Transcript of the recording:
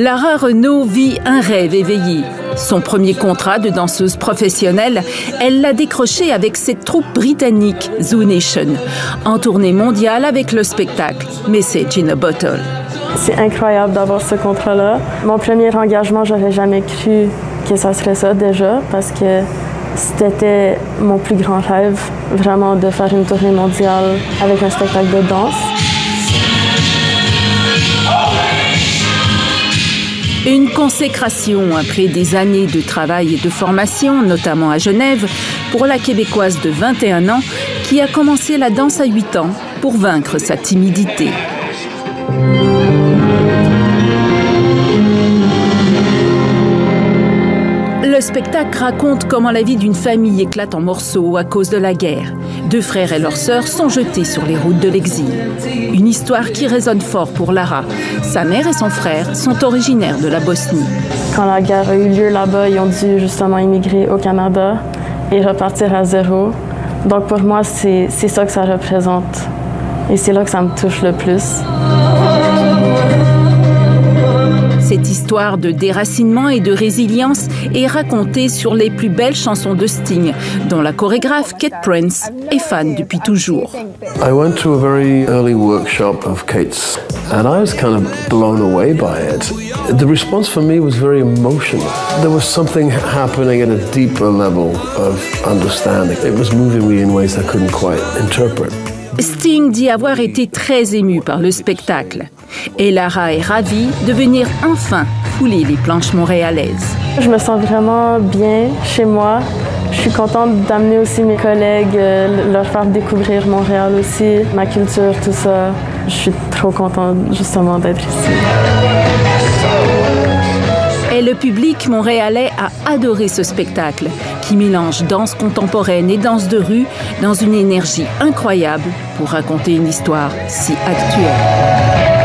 Lara Renaud vit un rêve éveillé. Son premier contrat de danseuse professionnelle, elle l'a décroché avec cette troupe britannique, Zoo Nation, en tournée mondiale avec le spectacle Message in a Bottle. C'est incroyable d'avoir ce contrat-là. Mon premier engagement, j'aurais jamais cru que ça serait ça déjà, parce que c'était mon plus grand rêve, vraiment de faire une tournée mondiale avec un spectacle de danse. Une consécration après des années de travail et de formation, notamment à Genève, pour la Québécoise de 21 ans qui a commencé la danse à 8 ans pour vaincre sa timidité. Le spectacle raconte comment la vie d'une famille éclate en morceaux à cause de la guerre. 2 frères et leurs sœurs sont jetés sur les routes de l'exil. Une histoire qui résonne fort pour Lara. Sa mère et son frère sont originaires de la Bosnie. Quand la guerre a eu lieu là-bas, ils ont dû justement immigrer au Canada et repartir à zéro. Donc pour moi, c'est ça que ça représente. Et c'est là que ça me touche le plus. Cette histoire de déracinement et de résilience est racontée sur les plus belles chansons de Sting, dont la chorégraphe Kate Prince est fan depuis toujours. I went to a very early workshop of Kate's and I was kind of blown away by it. The response for me was very emotional. There was something happening at a deeper level of understanding. It was moving me in ways I couldn't quite interpret. Sting dit avoir été très ému par le spectacle. Et Lara est ravie de venir enfin fouler les planches montréalaises. Je me sens vraiment bien chez moi. Je suis contente d'amener aussi mes collègues, leur faire découvrir Montréal aussi, ma culture, tout ça. Je suis trop contente justement d'être ici. Et le public montréalais a adoré ce spectacle qui mélange danse contemporaine et danse de rue dans une énergie incroyable pour raconter une histoire si actuelle.